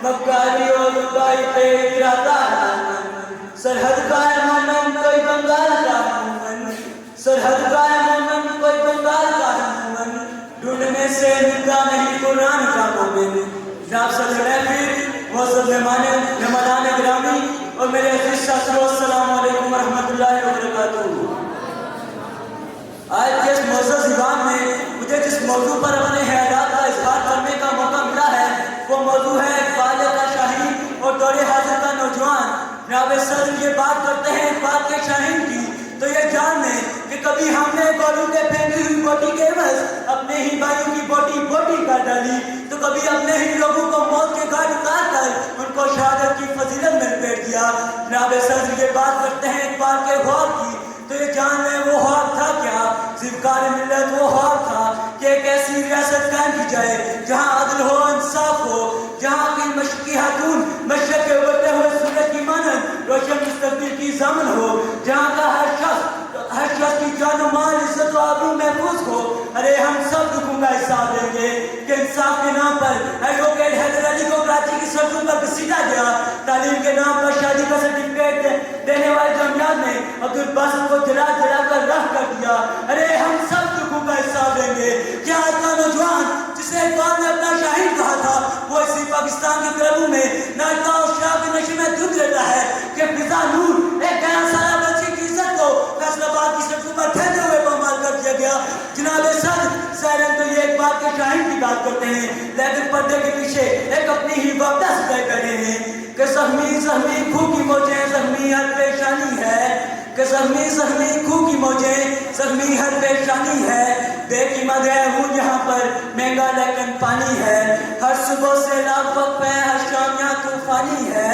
مکاری اور لگائی پہ ارادہ سرحد کا ہے مومن کوئی بنگال کا مومن سرحد کا ہے مومن کوئی بنگال کا مومن ڈھونڈنے سے ملتا نہیں قرآن کا مومن جناب صدر محفل معزز مہمان گرامی اور میرے عزیز ساتھیو السلام علیکم ورحمۃ اللہ وبرکاتہ۔ آج کے اس معزز ایوان میں مجھے جس موضوع پر اپنے خیالات کا اظہار کرنے کا موقع ملا ہے وہ موضوع ہے اقبال کا شاہین اور دور حاضر کا نوجوان۔ جناب صدر یہ بات کرتے ہیں اقبال کے شاہین کی تو یہ جان لیں کہ کبھی ہم نے گولو کے پھینکی ہوئی بوٹی کے عوض اپنے ہی بھائیوں کی بوٹی کر ڈالی تو کبھی اپنے ہی لوگوں کو موت کے گھاٹ اتار کر ان کو شہادت کی فضیلت میں لپیٹ دیا۔ جناب صدر یہ بات کرتے ہیں اقبال کے خواب کی تو یہ جان لیں وہ خواب تھا کیا؟ ذکار ملت وہ خواب تھا کہ ایک ایسی ریاست قائم کی جائے جہاں عدل ہو، انصاف ہو، جہاں کی مشرقی خاتون مشرق کے ابھرتے ہوئے سورج کی مانند روشن مستقبل کی ضامن ہو، جہاں کا ہر شخص کی جان و مال عزت و آبرو محفوظ ہو۔ ارے ہم سب دکھوں کا حساب لیں گے کہ انصاف کے نام پر ایڈوکیٹ حیدر علی کو کراچی کی سڑکوں پر گھسیٹا گیا، تعلیم کے نام پر شادی کا سرٹیفکیٹ دینے والے جامعات نے عبدالباسط کو جلا کر رہ کر دیا۔ ارے ہم سب دکھوں کا حساب لیں گے کہ آج کا نوجوان جسے اقبال نے اپنا شاہین کہا تھا وہ اسی پاکستان کے کلبوں میں ناچتا اور شراب کے نشے میں دھند لیتا ہے کہ فضا نور ایک 11 سالہ بچی کی عزت کو فیصل آباد کی سڑکوں پر پھینکتے ہوئے پامال کر دیا گیا۔ جناب صدر سیرن تو یہ اقبال کے شاہین کی بات کرتے ہیں لیکن پردے کے پیچھے ایک اپنی ہی وقتہ سکھائے کرے ہیں کہ زخمی خوں کی موجیں زخمی ہر پیشانی ہے کہ زخمی خوں کی موجیں زخمی ہر پیشانی ہے، بے قیمت ہے ہوں یہاں پر مہنگا لیکن پانی ہے، ہر صبح سے لاکھ وقت ہے ہر شام یہاں طوفانی ہے،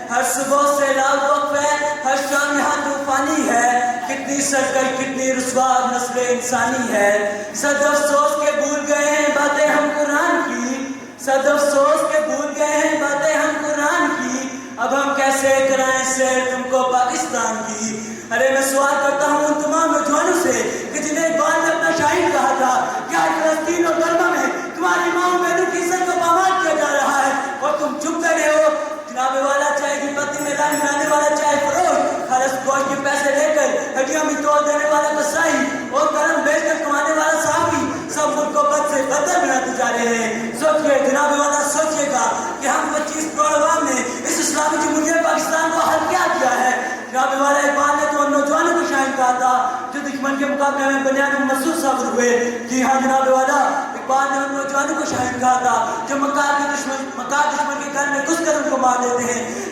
ہر صبح سے لاکھ وقت ہے ہر شام یہاں طوفانی ہے، کتنی سرکش کتنی رسوا نسل انسانی ہے۔ صد افسوس کے بھول گئے ہیں باتیں ہم قرآن کی، صد افسوس کے بھول گئے ہیں باتیں ہم قرآن کی، اب ہم کیسے کرائیں سیر تم کو پاکستان کی۔ ارے میں سوال کرتا ہوں ان تمام نوجوانوں سے کہ جنہیں اقبال نے اپنا شاہین کہا تھا کہ آج فلسطین اور برما میں تمہاری ماں بہنوں کی عزت کو پامال کیا جا رہا ہے اور تم چپ کر رہے ہو۔ جناب والا چائے کی پتی میں رنگ بنانے والا چائے فروش، خالص گوشت کے پیسے لے کر ہڈیاں بھی توڑ دینے والا قصائی اور قلم بیچ کر کمانے والا صحافی سب ملک کو بد سے بدتر بناتے جا رہے ہیں۔ سوچئے جناب والا سوچئے گا کہ ہم 25 کروڑ عوام نے اس اسلامی جمہوریہ پاکستان کو حل کیا کیا ہے۔ جناب والا اقبال نے تو ان نوجوانوں کو شاہین کہا تھا جو دشمن کے مقابلے میں بنیاد مسعود ثابت ہوئے۔ جی ہاں جناب والا اقبال نے ان نوجوانوں کو شاہین کہا تھا جو مکار دشمن کے گھر میں گھس کر ان کو مار دیتے ہیں۔